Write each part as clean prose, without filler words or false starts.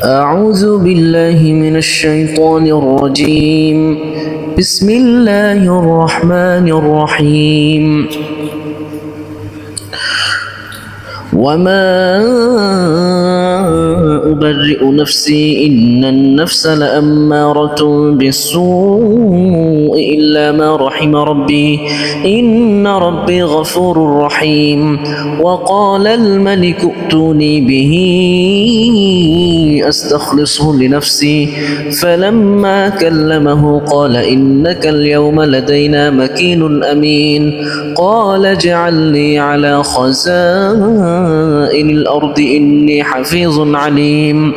أعوذ بالله من الشيطان الرجيم. بسم الله الرحمن الرحيم. وما أبرئ نفسي إن النفس لأمارة بالسوء إلا ما رحم ربي إن ربي غفور رحيم. وقال الملك ائتوني به أستخلصه لنفسي فلما كلمه قال إنك اليوم لدينا مكين أمين. قال اجعلني على خزائن الأرض إني حفيظ عليم.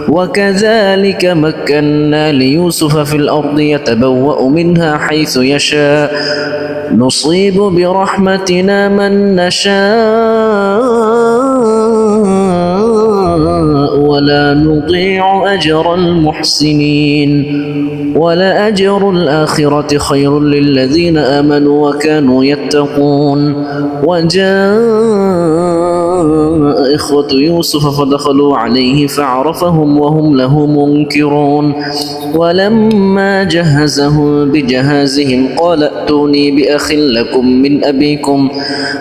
وكذلك مكنا ليوسف في الأرض يتبوأ منها حيث يشاء نصيب برحمتنا من نشاء ولا نضيع أجر المحسنين. ولأجر الآخرة خير للذين آمنوا وكانوا يتقون. وجاء إخوة يوسف فدخلوا عليه فعرفهم وهم له منكرون. ولما جهزهم بجهازهم قال ائتوني بأخ لكم من أبيكم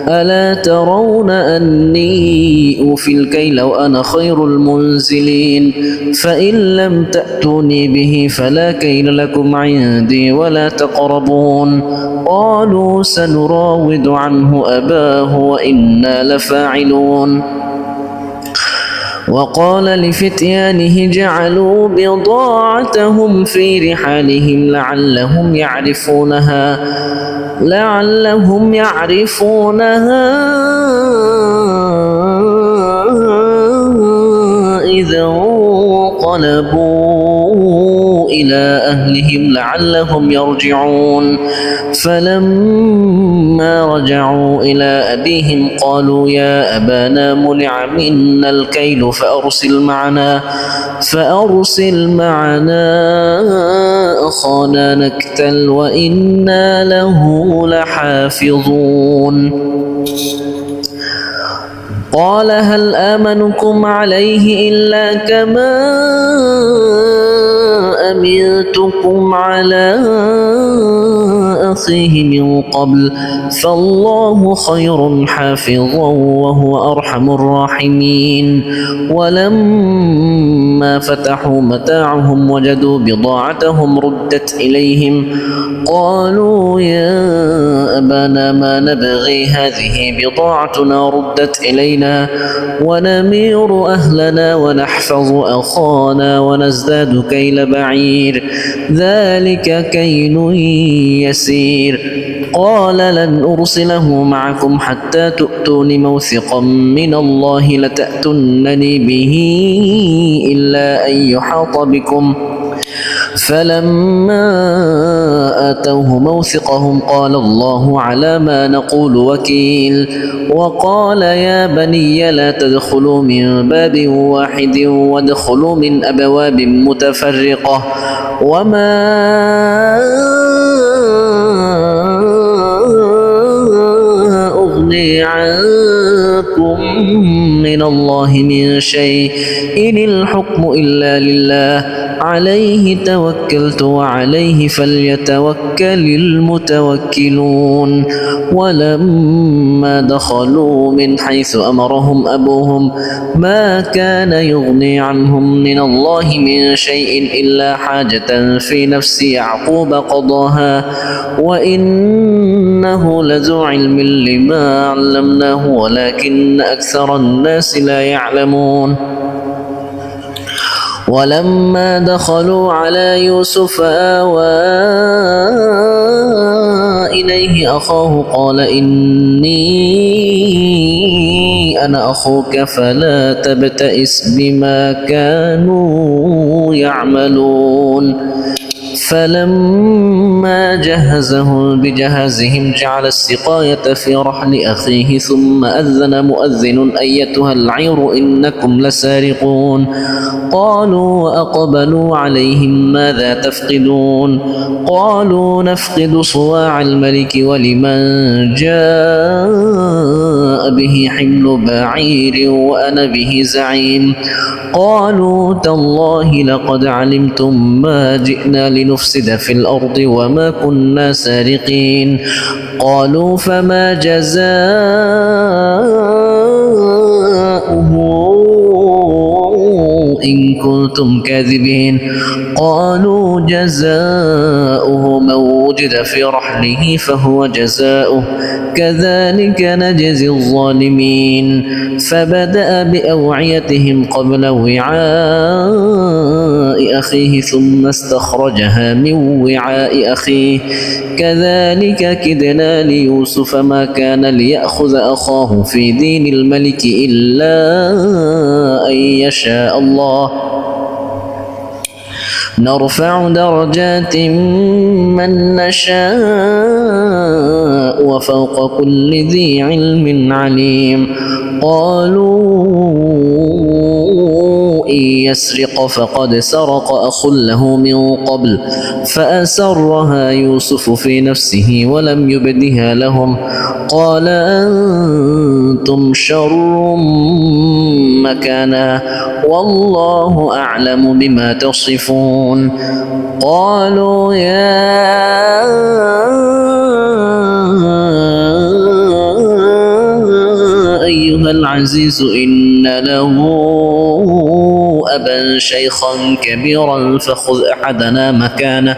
ألا ترون أني أوفي الكيل وأنا خير المنزلين. فإن لم تأتوني به فلا كيل لكم عندي ولا تقربون. قالوا سنراود عنه أباه وإنا لفاعلون. وقال لفتيانه جعلوا بضاعتهم في رحالهم لعلهم يعرفونها إذا انقلبوا إلى أهلهم لعلهم يرجعون. فلما رجعوا إلى أبيهم قالوا يا أبانا منع منا الكيل فأرسل معنا أخانا نكتل وإنا له لحافظون. قال هل آمنكم عليه إلا كما أمنتكم على أخيه من قبل فالله خير حافظا وهو أرحم الراحمين. ولما فتحوا متاعهم وجدوا بضاعتهم ردت إليهم قالوا يا أبانا ما نبغي هذه بضاعتنا ردت إلينا ونمير أهلنا ونحفظ أخانا ونزداد كيل بعير ذلك كيل يسير. قال لن أرسله معكم حتى تؤتون موثقا من الله لتأتونني به إلا أن يحاط بكم. فلما آتوه موثقهم قال الله على ما نقول وكيل. وقال يا بني لا تدخلوا من باب واحد وادخلوا من أبواب متفرقة وما أغني عنكم من الله من شيء إن الحكم إلا لله عليه توكلت وعليه فليتوكل المتوكلون. ولما دخلوا من حيث أمرهم أبوهم ما كان يغني عنهم من الله من شيء إلا حاجة في نفس يعقوب قضاها وإنه لذو علم لما علمناه ولكن أكثر الناس لا يعلمون. ولما دخلوا على يوسف آوى إليه أخاه قال إني أنا أخوك فلا تبتئس بما كانوا يعملون. فلما جهزهم بجهازهم جعل السقاية في رحل أخيه ثم أذن مؤذن أيتها العير إنكم لسارقون. قالوا وأقبلوا عليهم ماذا تفقدون قالوا نفقد صواع الملك ولمن جاء به حمل بعير وأنا به زعيم قالوا تالله لقد علمتم ما جئنا لنفسد في الأرض وما كنا سارقين قالوا فما جزاؤه إن كنتم كاذبين قالوا جزاؤه من وجد في رحله فهو جزاؤه كذلك نجزي الظالمين فبدأ بأوعيتهم قبل وعاء أخيه ثم استخرجها من وعاء أخيه كذلك كدنا ليوسف ما كان ليأخذ أخاه في دين الملك إلا أن يشاء الله نرفع درجات من نشاء وفوق كل ذي علم عليم قالوا إن يسرق فقد سرق أخ له من قبل فأسرها يوسف في نفسه ولم يبدها لهم قال أنتم شر مكانا والله أعلم بما تصفون قالوا يا أيها العزيز إن له أبا شيخا كبيرا فخذ أحدنا مكانه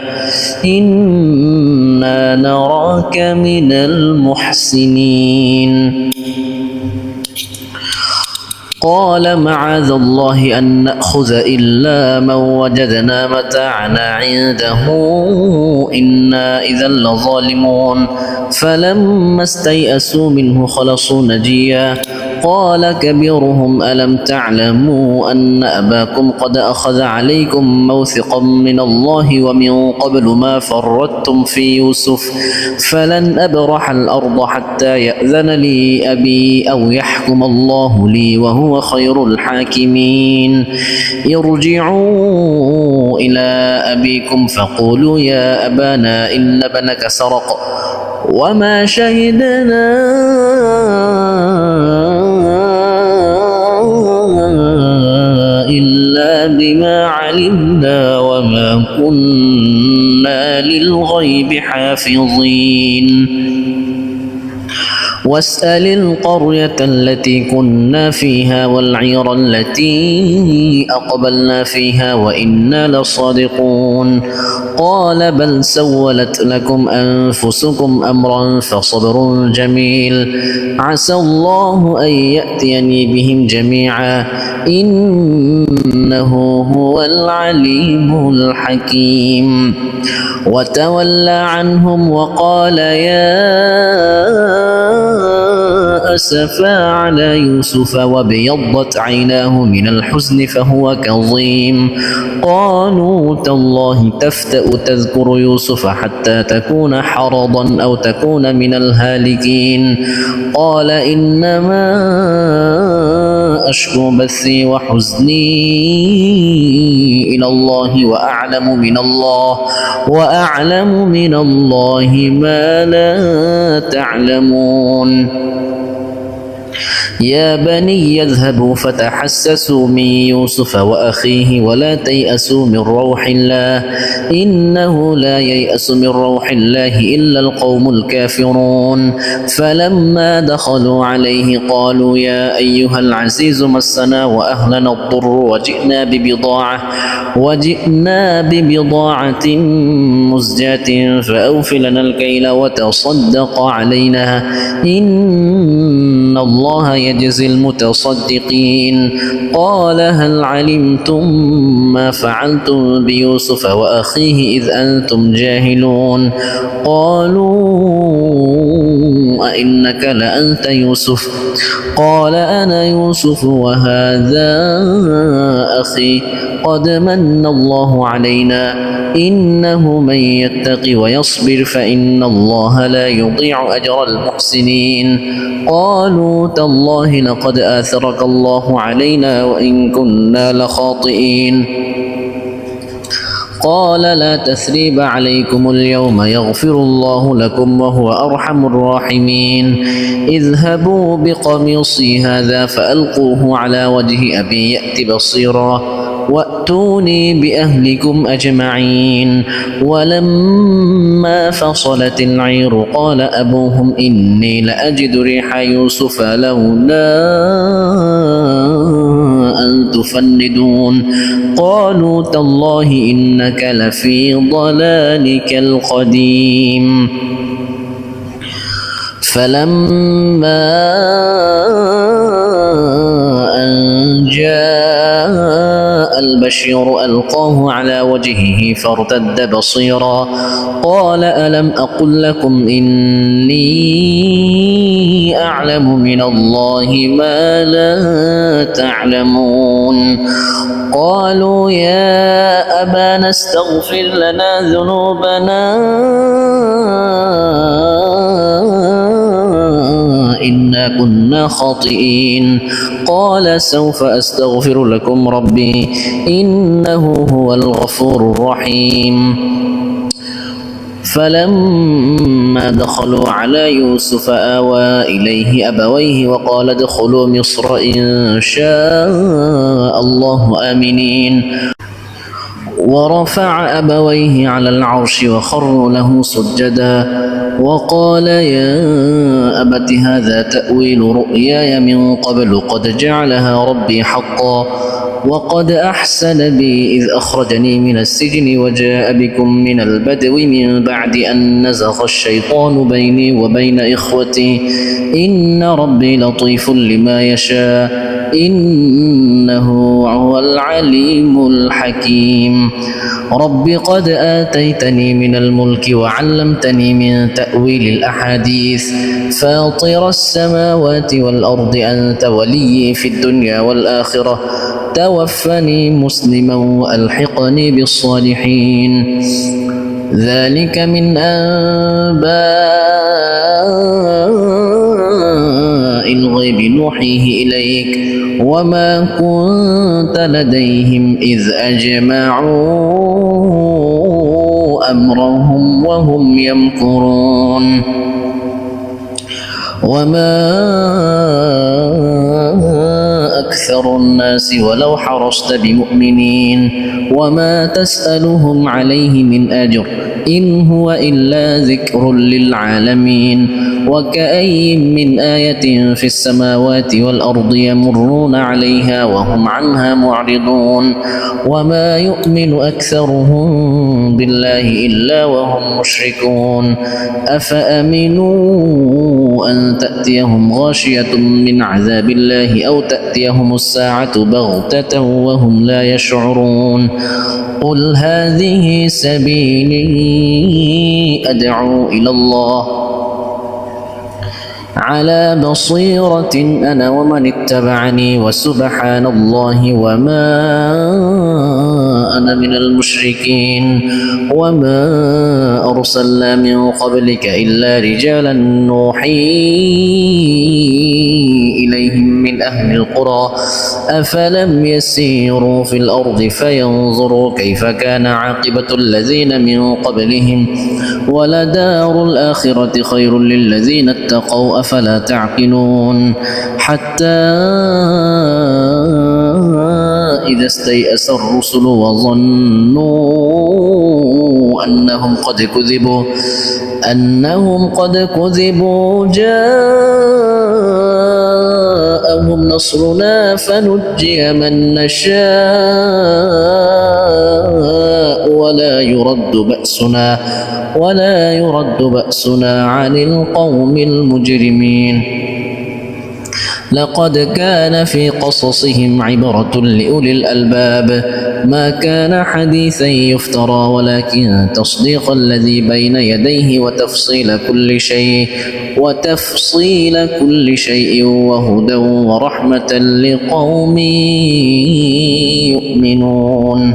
إنا نراك من المحسنين قال معاذ الله أن نأخذ إلا من وجدنا متاعنا عنده إنا إذا لظالمون فلما استيئسوا منه خلصوا نجيا قال كبيرهم ألم تعلموا أن أباكم قد أخذ عليكم موثقا من الله ومن قبل ما فرطتم في يوسف فلن أبرح الأرض حتى يأذن لي أبي أو يحكم الله لي وهو خير الحاكمين ارجعوا إلى أبيكم فقولوا يا أبانا إن ابنك سرق وما شهدنا إلا بما علمنا وما كنا للغيب حافظين واسأل القرية التي كنا فيها والعير التي أقبلنا فيها وإنا لصادقون قال بل سولت لكم أنفسكم أمرا فصبر جميل عسى الله أن يأتيني بهم جميعا إنه هو العليم الحكيم وتولى عنهم وقال يا أسفا على يوسف وابيضت عيناه من الحزن فهو كظيم قالوا تالله تفتأ تذكر يوسف حتى تكون حرضا أو تكون من الهالكين قال إنما أشكو بثي وحزني إلى الله وأعلم من الله ما لا تعلمون يا بني يذهبوا فتحسسوا من يوسف وأخيه ولا تيأسوا من روح الله إنه لا ييأس من روح الله إلا القوم الكافرون فلما دخلوا عليه قالوا يا أيها العزيز مسنا وأهلنا الضر وجئنا ببضاعة مزجاة فأوف لنا الكيل وتصدق علينا إن الله يجزي المتصدقين قال هل علمتم ما فعلتم بيوسف وأخيه إذ أنتم جاهلون قالوا أئنك لأنت يوسف قال أنا يوسف وهذا أخي قد من الله علينا إنه من يتق ويصبر فإن الله لا يضيع أجر المحسنين قالوا تالله لقد آثرك الله علينا وإن كنا لخاطئين قال لا تثريب عليكم اليوم يغفر الله لكم وهو أرحم الراحمين اذهبوا بقميصي هذا فألقوه على وجه أبي يأت بصيرا وأتوني بأهلكم أجمعين ولما فصلت العير قال أبوهم إني لأجد ريح يوسف لولا أن تفندون قالوا تالله إنك لفي ضلالك القديم فلما أن جاء البشير ألقاه على وجهه فارتد بصيرا قال ألم أقل لكم إني أعلم من الله ما لا تعلمون قالوا يا أبانا استغفر لنا ذنوبنا إنا كنا خاطئين قال سوف أستغفر لكم ربي إنه هو الغفور الرحيم فلما دخلوا على يوسف آوى إليه أبويه وقال ادخلوا مصر إن شاء الله آمنين ورفع أبويه على العرش وخروا له سجدا وقال يا أبت هذا تأويل رؤياي من قبل قد جعلها ربي حقا وقد أحسن بي إذ أخرجني من السجن وجاء بكم من البدو من بعد أن نزغ الشيطان بيني وبين إخوتي إن ربي لطيف لما يشاء إنه هو العليم الحكيم رب قد آتيتني من الملك وعلمتني من تأويل الأحاديث فاطر السماوات والأرض أنت ولي في الدنيا والآخرة توفني مسلما وألحقني بالصالحين ذلك من أنباء الغيب نوحيه إليك وما كنت لديهم إذ أجمعوا أمرهم وهم يمكرون وما أكثر الناس ولو حرصت بمؤمنين وما تسألهم عليه من أجر إن هو إلا ذكر للعالمين وكأي من آية في السماوات والأرض يمرون عليها وهم عنها معرضون وما يؤمن أكثرهم بالله إلا وهم مشركون أفأمنوا أن تأتيهم غاشية من عذاب الله أو تأتيهم الساعة بغتة وهم لا يشعرون قل هذه سبيلي أدعو إلى الله على بصيرة أنا ومن اتبعني وسبحان الله وما أنا من المشركين وما أرسلنا من قبلك إلا رجالا نوحي إليهم من أهل القرى أفلم يسيروا في الأرض فينظروا كيف كان عاقبة الذين من قبلهم ولدار الآخرة خير للذين اتقوا أفلا تعقلون حتى إذا استيأس الرسل وظنوا أنهم قد كذبوا جاءهم نصرنا فنجي من نشاء ولا يرد بأسنا عن القوم المجرمين لقد كان في قصصهم عبرة لأولي الألباب ما كان حديثا يفترى ولكن تصديق الذي بين يديه وتفصيل كل شيء وهدى ورحمة لقوم يؤمنون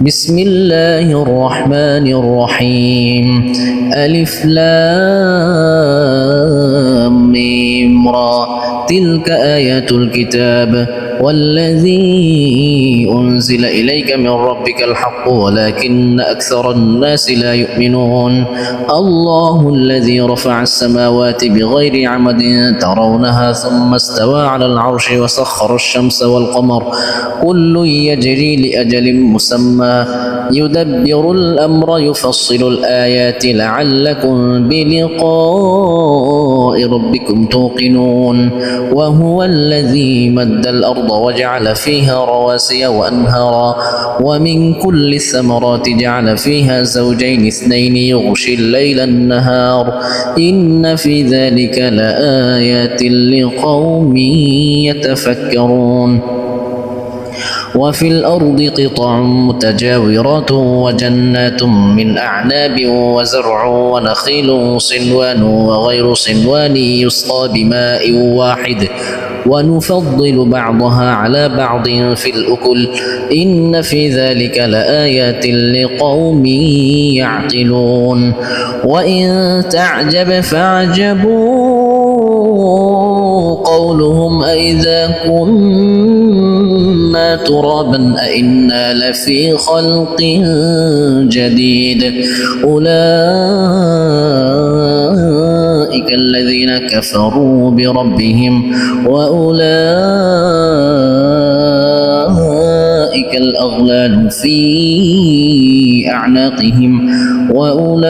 بسم الله الرحمن الرحيم ألف لام ميم را تلك آيات الكتاب والذي أنزل إليك من ربك الحق ولكن أكثر الناس لا يؤمنون الله الذي رفع السماوات بغير عمد ترونها ثم استوى على العرش وسخر الشمس والقمر كل يجري لأجل مسمى يدبر الأمر يفصل الآيات لعلكم بلقاء ربكم توقنون وهو الذي مد الأرض وجعل فيها رواسي وأنهارا ومن كل الثمرات جعل فيها زوجين اثنين يغشي الليل النهار إن في ذلك لآيات لقوم يتفكرون وفي الأرض قطع متجاورات وجنات من أعناب وزرع ونخيل صنوان وغير صنوان يسقى بماء واحد ونفضل بعضها على بعض في الأكل إن في ذلك لآيات لقوم يعقلون وإن تعجب فعجبوا قولهم أئذا كنا ترابا أئنا لفي خلق جديد أولئك الذين كفروا بربهم وأولئك الأغلال في أعناقهم وأولئك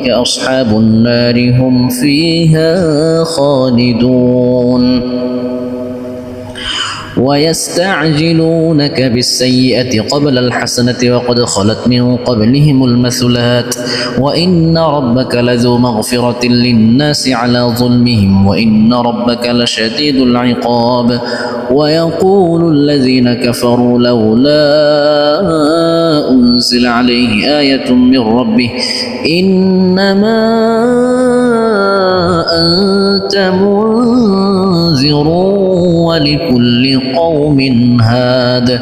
أصحاب النار هم فيها خالدون ويستعجلونك بالسيئة قبل الحسنة وقد خلت من قبلهم المثلات وإن ربك لذو مغفرة للناس على ظلمهم وإن ربك لشديد العقاب ويقول الذين كفروا لولا أنزل عليه آية من ربه إنما أنت منذر ولكل قوم هاد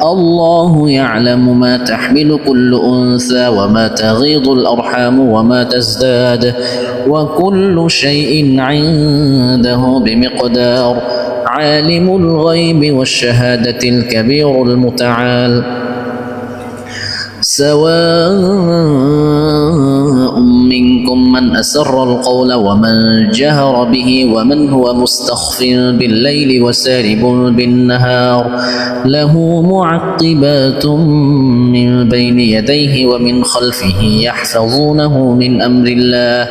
الله يعلم ما تحمل كل أنثى وما تغيض الأرحام وما تزداد وكل شيء عنده بمقدار عالم الغيب والشهادة الكبير المتعال سواء منكم من أسر القول ومن جهر به ومن هو مستخف بالليل وسارب بالنهار له معقبات من بين يديه ومن خلفه يحفظونه من أمر الله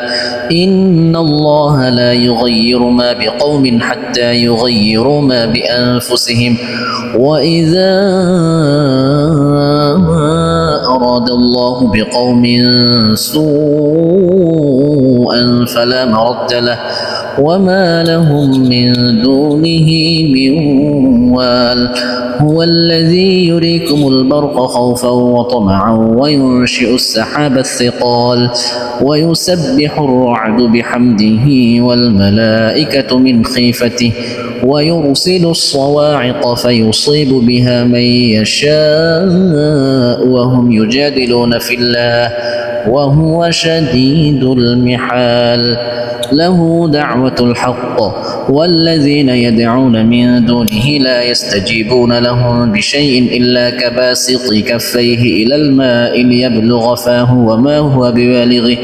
إن الله لا يغير ما بقوم حتى يغيروا ما بأنفسهم وإذا أراد الله بقوم سوءا فلا مرد له وما لهم من دونه من وال هو الذي يريكم البرق خوفا وطمعا وينشئ السحاب الثقال ويسبح الرعد بحمده والملائكة من خيفته ويرسل الصواعق فيصيب بها من يشاء وهم يجادلون في الله وهو شديد المحال له دعوة الحق والذين يدعون من دونه لا يستجيبون لهم بشيء إلا كباسط كفيه إلى الماء ليبلغ فاه وما هو ببالغه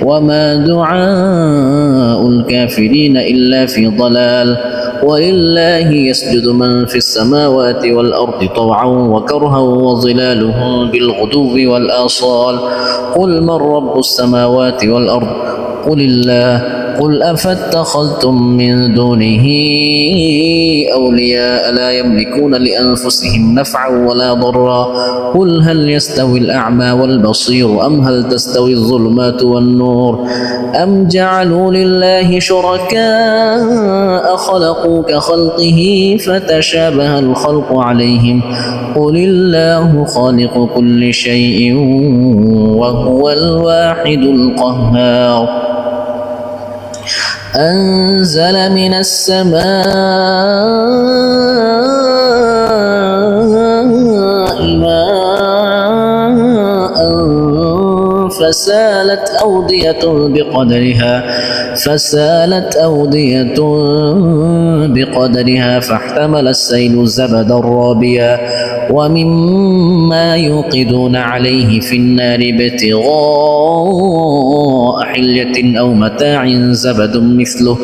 وما دعاء الكافرين إلا في ضلال ولله يسجد من في السماوات والأرض طوعا وكرها وظلالهم بالغدو والآصال قل من رب السماوات والأرض قل الله قل أفاتخذتم من دونه أولياء لا يملكون لأنفسهم نفعا ولا ضرا قل هل يستوي الأعمى والبصير أم هل تستوي الظلمات والنور أم جعلوا لله شركاء خلقوا كخلقه فتشابه الخلق عليهم قل الله خالق كل شيء وهو الواحد القهار أنزل من السماء ماء فسالت فسالت أودية بقدرها فاحتمل السيل زبدا رابيا ومما يوقدون عليه في النار ابتغاء حلية أو متاع زبد مثله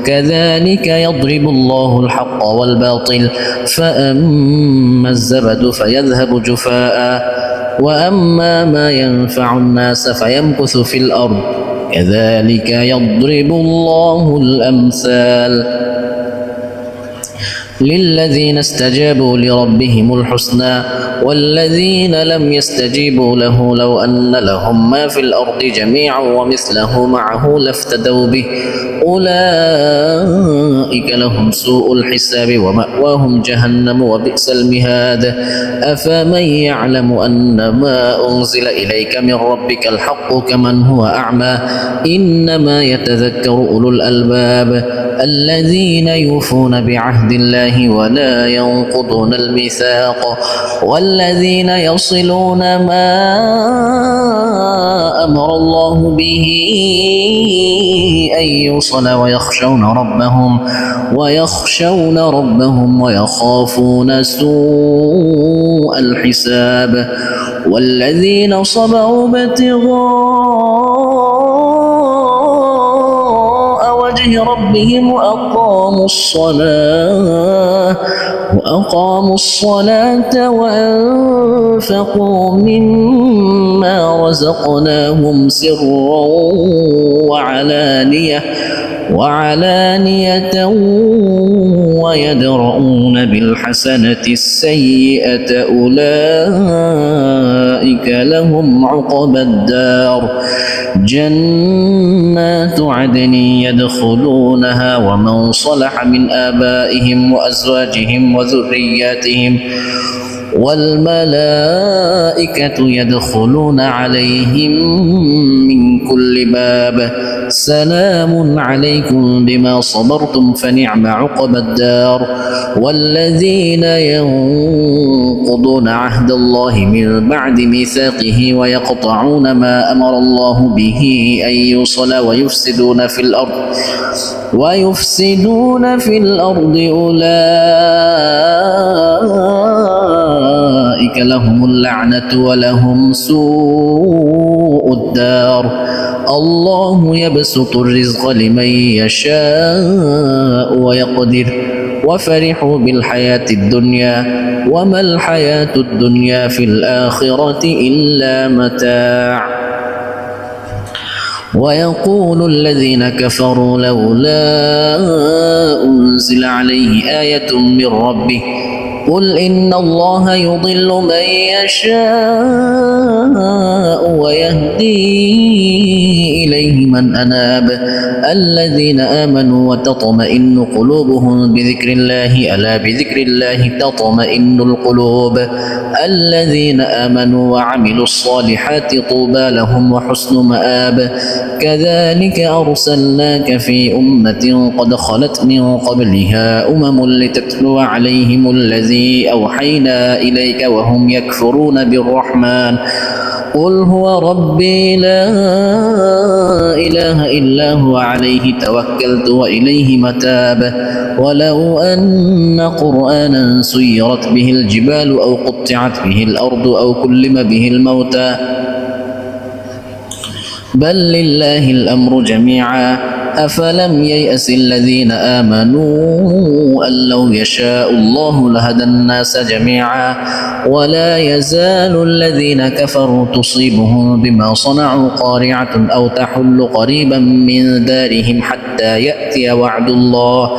كذلك يضرب الله الحق والباطل فأما الزبد فيذهب جفاء وأما ما ينفع الناس فيمكث في الأرض كذلك يضرب الله الأمثال للذين استجابوا لربهم الحسنى والذين لم يستجيبوا له لو أن لهم ما في الأرض جميعا ومثله معه لافتدوا به أولئك لهم سوء الحساب ومأواهم جهنم وبئس المهاد أفمن يعلم أن ما أنزل إليك من ربك الحق كمن هو أعمى إنما يتذكر أولو الألباب الذين يوفون بعهد الله ولا ينقضون الميثاق والذين يصلون ما أمر الله به أن يوصل ويخشون ربهم ويخافون سوء الحساب والذين صبروا ابتغاء وجه ربهم وأقاموا الصلاة وأنفقوا مما رزقناهم سرا وعلانية ويدرؤون بالحسنة السيئة أولئك لهم عقبى الدار جنات عدن يدخلونها ومن صلح من آبائهم وأزواجهم وذرياتهم والملائكة يدخلون عليهم من كل باب سلام عليكم بما صبرتم فنعم عقبى الدار والذين ينقضون عهد الله من بعد ميثاقه ويقطعون ما أمر الله به أن يوصل ويفسدون في الأرض أولئك لهم اللعنة ولهم سوء الدار الله يبسط الرزق لمن يشاء ويقدر وفرحوا بالحياة الدنيا وما الحياة الدنيا في الآخرة إلا متاع ويقول الذين كفروا لولا أنزل عليه آية من ربه قل إن الله يضل من يشاء ويهدي إليه من أناب الذين آمنوا وتطمئن قلوبهم بذكر الله ألا بذكر الله تطمئن القلوب الذين آمنوا وعملوا الصالحات طوبى لهم وحسن مآب كذلك أرسلناك في أمة قد خلت من قبلها لتتلو عليهم الذي أوحينا إليك وهم يكفرون بالرحمن قل هو ربي لا إله إلا هو عليه توكلت وإليه متاب ولو أن قرآنا سيرت به الجبال أو قطعت به الأرض أو كلم به الموتى بل لله الأمر جميعا أفلم ييأس الذين آمنوا أن لو يشاء الله لهدى الناس جميعا ولا يزال الذين كفروا تصيبهم بما صنعوا قارعة أو تحل قريبا من دارهم حتى يأتي وعد الله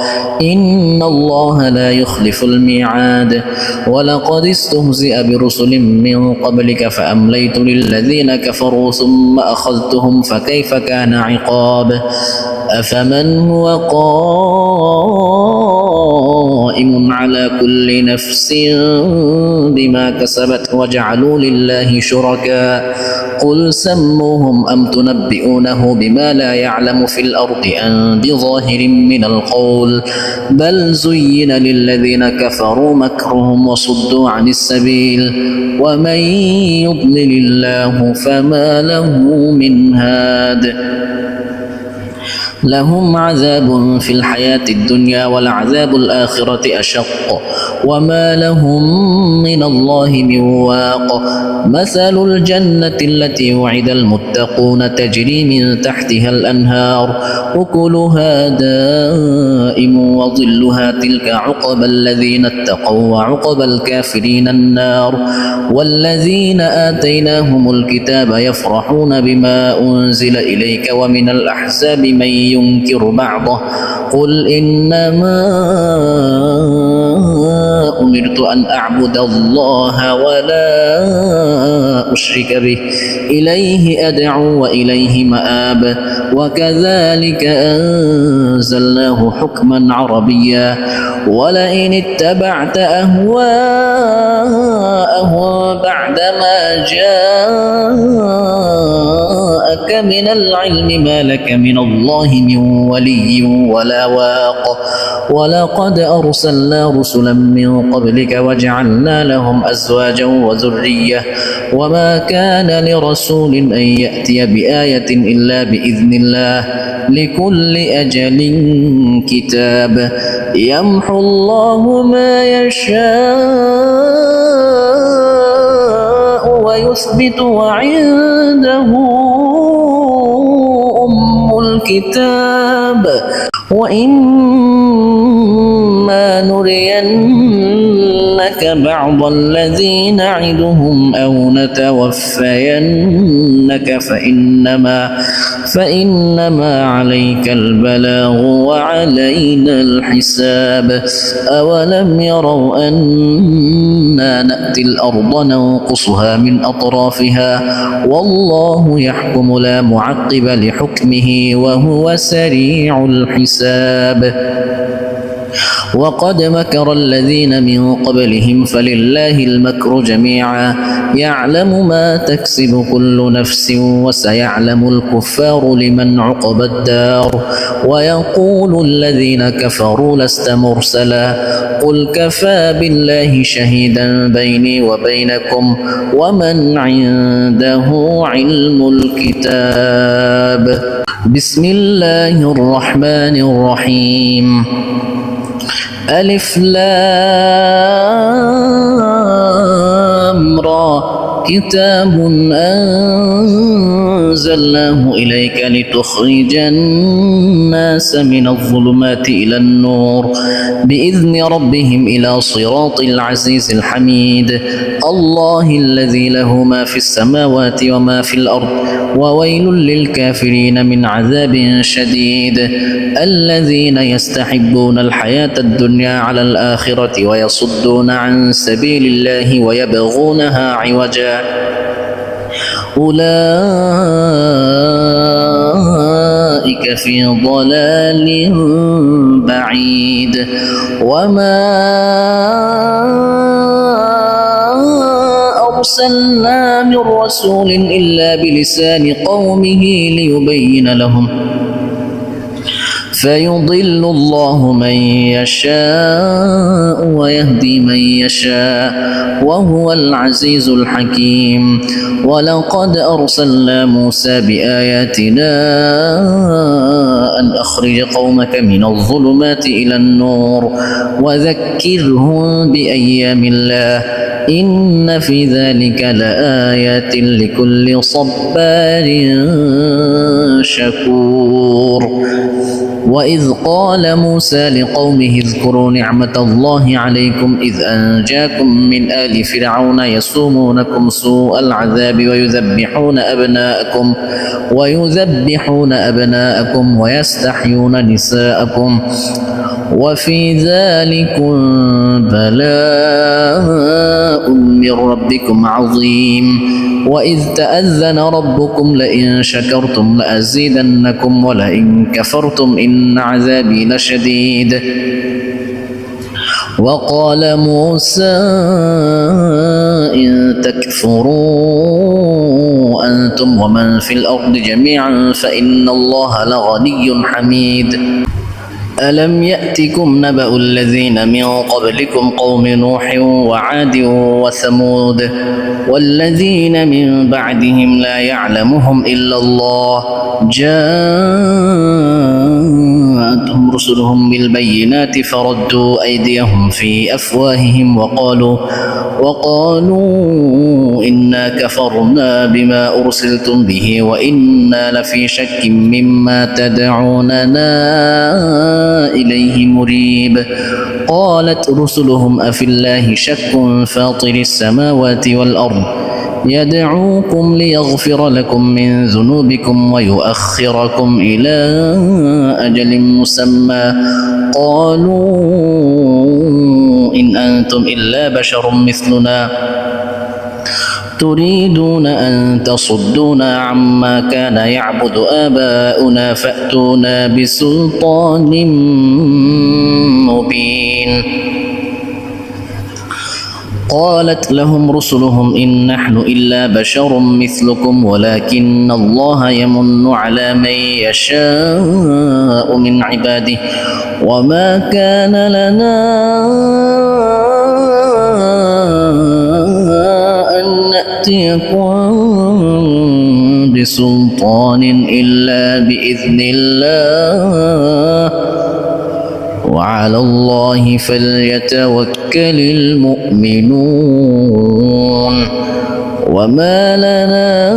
إن الله لا يخلف الميعاد ولقد استهزئ برسل من قبلك فأمليت للذين كفروا ثم أخذتهم فكيف كان عقاب أفمن هو قائم على كل نفس بما كسبت وجعلوا لله شركاء قل سموهم أم تنبئونه بما لا يعلم في الأرض أم بظاهر من القول بل زين للذين كفروا مكرهم وصدوا عن السبيل ومن يضلل الله فما له من هاد لهم عذاب في الحياة الدنيا ولعذاب الآخرة أشق وما لهم من الله من واق مثل الجنة التي وعد المتقون تجري من تحتها الأنهار أكلها دائم وظلها تلك عقبى الذين اتقوا وعقبى الكافرين النار والذين آتيناهم الكتاب يفرحون بما أنزل إليك ومن الأحزاب من ينكر بعضه قل إنما أمرت أن أعبد الله ولا أشرك به إليه أدعو وإليه مآب وكذلك أنزلناه حكما عربيا ولئن اتبعت أهواءهم بعدما جاءك من العلم ما لك من الله من ولي ولا واق ولقد أرسلنا رسلا من قبلك وجعلنا لهم أزواجا وذرية وما كان لرسول أن يأتي بآية إلا بإذن الله لكل أجل كتاب يمحو الله ما يشاء ويثبت وعنده أم الكتاب وإما نرينك بعض الذي نعدهم أو نتوفينك فإنما عليك البلاغ وعلينا الحساب أولم يروا أنا نأتي الأرض ننقصها من أطرافها والله يحكم لا معقب لحكمه وهو سريع الحساب وقد مكر الذين من قبلهم فلله المكر جميعا يعلم ما تكسب كل نفس وسيعلم الكفار لمن عقبى الدار ويقول الذين كفروا لست مرسلا قل كفى بالله شهيدا بيني وبينكم ومن عنده علم الكتاب بسم الله الرحمن الرحيم ألف لام را كتاب أنزلناه إليك لتخرج الناس من الظلمات إلى النور بإذن ربهم إلى صراط العزيز الحميد الله الذي له ما في السماوات وما في الأرض وويل للكافرين من عذاب شديد الذين يستحبون الحياة الدنيا على الآخرة ويصدون عن سبيل الله ويبغونها عوجا أولئك في ضلال بعيد وما أرسلنا من رسول إلا بلسان قومه ليبين لهم فيضل الله من يشاء ويهدي من يشاء وهو العزيز الحكيم ولقد أرسلنا موسى بآياتنا أن أخرج قومك من الظلمات إلى النور وذكرهم بأيام الله إن في ذلك لآيات لكل صبار شكور وإذ قال موسى لقومه اذكروا نعمة الله عليكم إذ أنجاكم من آل فرعون يسومونكم سوء العذاب ويذبحون أبناءكم ويستحيون نساءكم وفي ذلكم بلاء من ربكم عظيم وإذ تأذن ربكم لئن شكرتم لأزيدنكم ولئن كفرتم إن عذابي لشديد وقال موسى إن تكفروا أنتم ومن في الأرض جميعا فإن الله لغني حميد ألم يأتكم نبأ الذين من قبلكم قوم نوح وعاد وثمود والذين من بعدهم لا يعلمهم إلا الله جاءتهم رسلهم بالبينات فردوا أيديهم في أفواههم وقالوا إنا كفرنا بما أرسلتم به وإنا لفي شك مما تدعوننا إليه مريب قالت رسلهم أفي الله شك فاطر السماوات والأرض يدعوكم ليغفر لكم من ذنوبكم ويؤخركم إلى أجل مسمى قالوا إن أنتم إلا بشر مثلنا تريدون أن تصدونا عما كان يعبد آباؤنا فأتونا بسلطان مبين قالت لهم رسلهم إن نحن إلا بشر مثلكم ولكن الله يمن على من يشاء من عباده وما كان لنا أن نأتيكم بسلطان إلا بإذن الله وعلى الله فليتوكل المؤمنون وما لنا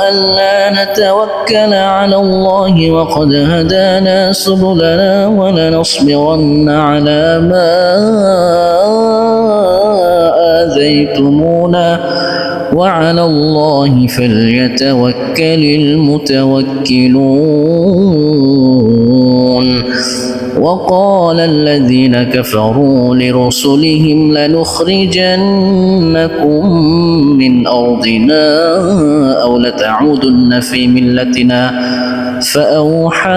ألا نتوكل على الله وقد هدانا سبلنا ولنصبرن على ما آذيتمونا وعلى الله فليتوكل المتوكلون وقال الذين كفروا لرسلهم لنخرجنكم من أرضنا أو لتعودن في ملتنا فأوحى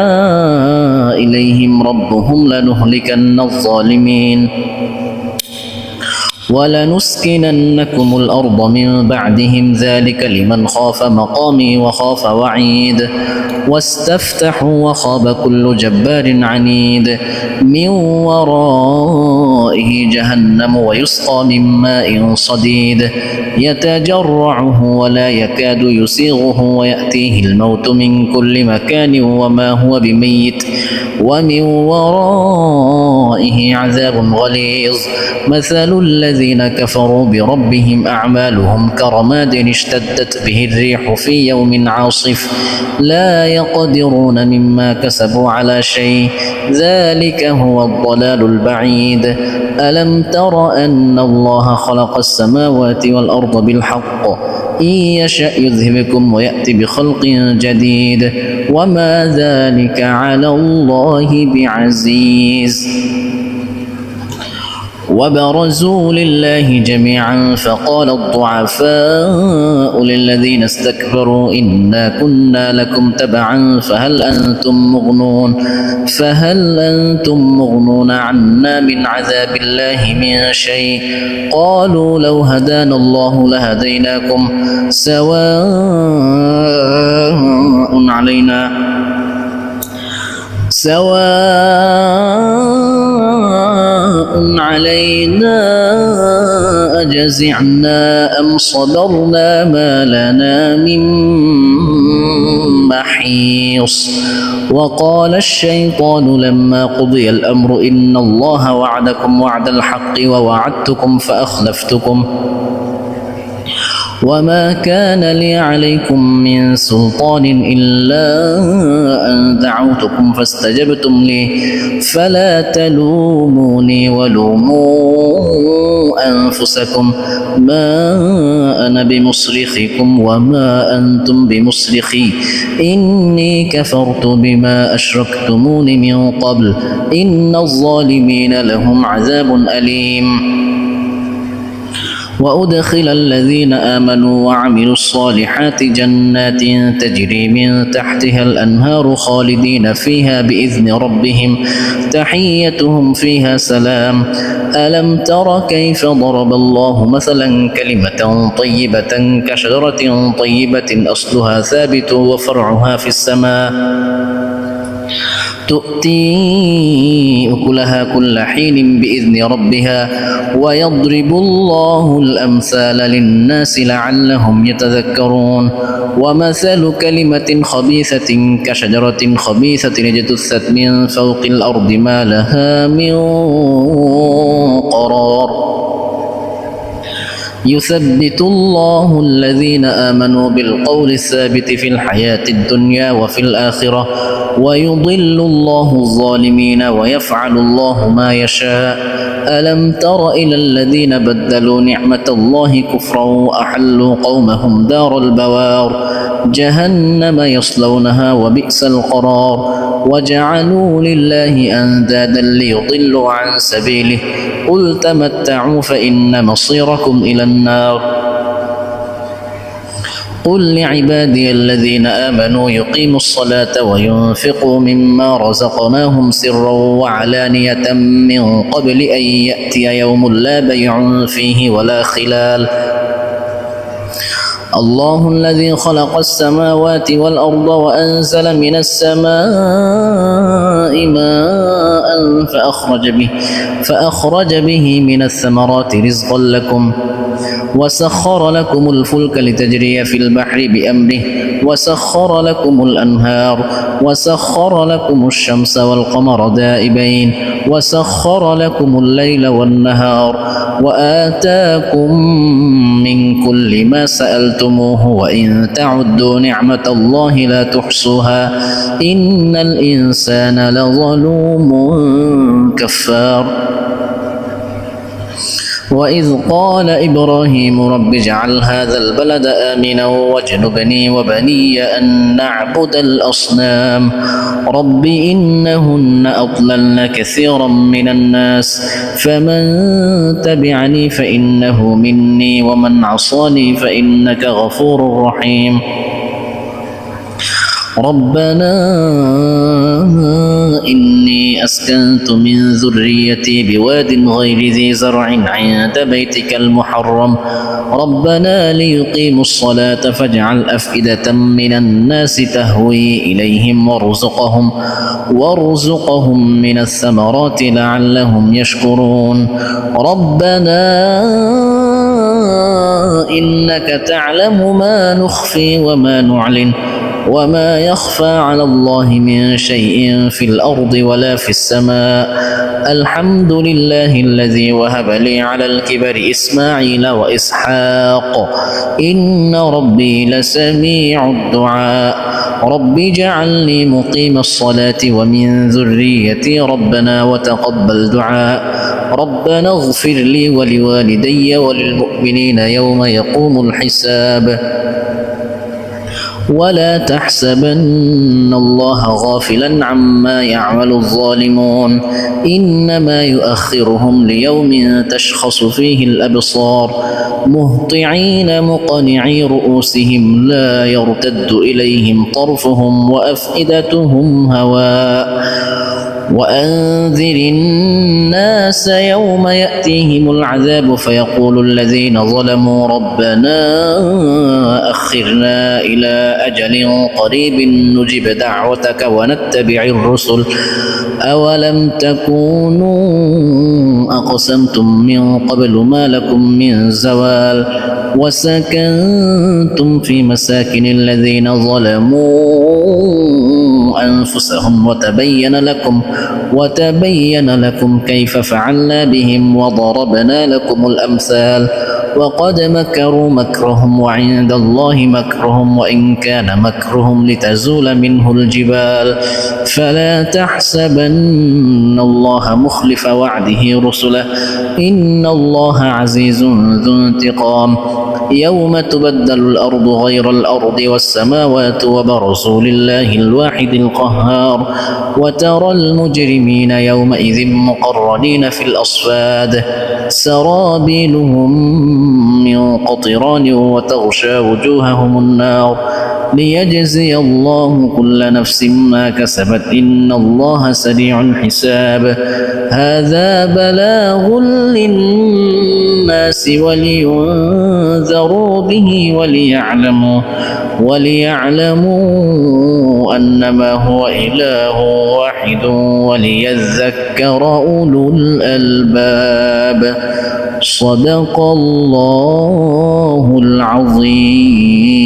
إليهم ربهم لنهلكن الظالمين ولنسكننكم الأرض من بعدهم ذلك لمن خاف مقامي وخاف وعيد واستفتحوا وخاب كل جبار عنيد من ورائه جهنم ويسقى من ماء صديد يتجرعه ولا يكاد يسيغه ويأتيه الموت من كل مكان وما هو بميت ومن ورائه عذاب غليظ مثل الذين كفروا بربهم أعمالهم كرماد اشتدت به الريح في يوم عاصف لا يقدرون مما كسبوا على شيء ذلك هو الضلال البعيد ألم تر أن الله خلق السماوات والأرض بالحق إن يشأ يذهبكم ويأتي بخلق جديد وما ذلك على الله بعزيز وبرزوا لله جميعا فقال الضعفاء للذين استكبروا إنا كنا لكم تبعا فهل أنتم مغنون عنا من عذاب الله من شيء قالوا لو هدانا الله لهديناكم سواء علينا أجزعنا أم صبرنا ما لنا من محيص وقال الشيطان لما قضي الأمر إن الله وعدكم وعد الحق ووعدتكم فأخلفتكم وما كان لي عليكم من سلطان إلا أن دعوتكم فاستجبتم لي فلا تلوموني ولوموا أنفسكم ما أنا بمصرخكم وما أنتم بمصرخي إني كفرت بما أشركتمون من قبل إن الظالمين لهم عذاب أليم وأدخل الذين آمنوا وعملوا الصالحات جنات تجري من تحتها الأنهار خالدين فيها بإذن ربهم تحيتهم فيها سلام ألم تر كيف ضرب الله مثلا كلمة طيبة كشجرة طيبة أصلها ثابت وفرعها في السماء تؤتي أكلها كل حين بإذن ربها ويضرب الله الأمثال للناس لعلهم يتذكرون ومثل كلمة خبيثة كشجرة خبيثة اجتثت من فوق الأرض ما لها من قرار يثبت الله الذين آمنوا بالقول الثابت في الحياة الدنيا وفي الآخرة ويضل الله الظالمين ويفعل الله ما يشاء ألم تر إلى الذين بدلوا نعمة الله كفرا وأحلوا قومهم دار البوار جهنم يصلونها وبئس القرار وجعلوا لله أندادا ليضلوا عن سبيله قل تمتعوا فإن مصيركم إلى النار قل لعبادي الذين آمنوا يقيموا الصلاة وينفقوا مما رزقناهم سرا وعلانية من قبل أن يأتي يوم لا بيع فيه ولا خلال الله الذي خلق السماوات والأرض وأنزل من السماء ماء فأخرج به من الثمرات رزقا لكم وسخر لكم الفلك لتجري في البحر بأمره وسخر لكم الأنهار وسخر لكم الشمس والقمر دائبين وسخر لكم الليل والنهار وآتاكم من كل ما سألتموه وإن تعدوا نعمة الله لا تحصوها إن الإنسان لظلوم كفار وإذ قال إبراهيم رب اجعل هذا البلد آمنا واجنبني وبني أن نعبد الأصنام رب إنهن أضللن كثيرا من الناس فمن تبعني فإنه مني ومن عصاني فإنك غفور رحيم ربنا إني أسكنت من ذريتي بواد غير ذي زرع عند بيتك المحرم ربنا ليقيموا الصلاة فاجعل أفئدة من الناس تهوي إليهم وارزقهم من الثمرات لعلهم يشكرون ربنا إنك تعلم ما نخفي وما نعلن وما يخفى على الله من شيء في الأرض ولا في السماء الحمد لله الذي وهب لي على الكبر إسماعيل وإسحاق إن ربي لسميع الدعاء رب اجعلني مقيم الصلاة ومن ذريتي ربنا وتقبل دعاء ربنا اغفر لي ولوالدي وللمؤمنين يوم يقوم الحساب ولا تحسبن الله غافلا عما يعمل الظالمون إنما يؤخرهم ليوم تشخص فيه الأبصار مهطعين مقنعي رؤوسهم لا يرتد إليهم طرفهم وأفئدتهم هواء وأنذر الناس يوم يأتيهم العذاب فيقول الذين ظلموا ربنا أخرنا إلى أجل قريب نجب دعوتك ونتبع الرسل أولم تكونوا أقسمتم من قبل ما لكم من زوال وسكنتم في مساكن الذين ظلموا أنفسهم وتبين لكم كيف فعلنا بهم وضربنا لكم الأمثال وقد مكروا مكرهم وعند الله مكرهم وإن كان مكرهم لتزول منه الجبال فلا تحسبن الله مخلف وعده رسله إن الله عزيز ذو انتقام يوم تبدل الأرض غير الأرض والسماوات وبرزوا لله الواحد القهار وترى المجرمين يومئذ مقرنين في الأصفاد سرابيلهم من قطران وتغشى وجوههم النار ليجزي الله كل نفس ما كسبت إن الله سريع الحساب هذا بلاغ للناس ولينذروا به وليعلموا أنما هو إله واحد وليذكر أولو الألباب صدق الله العظيم.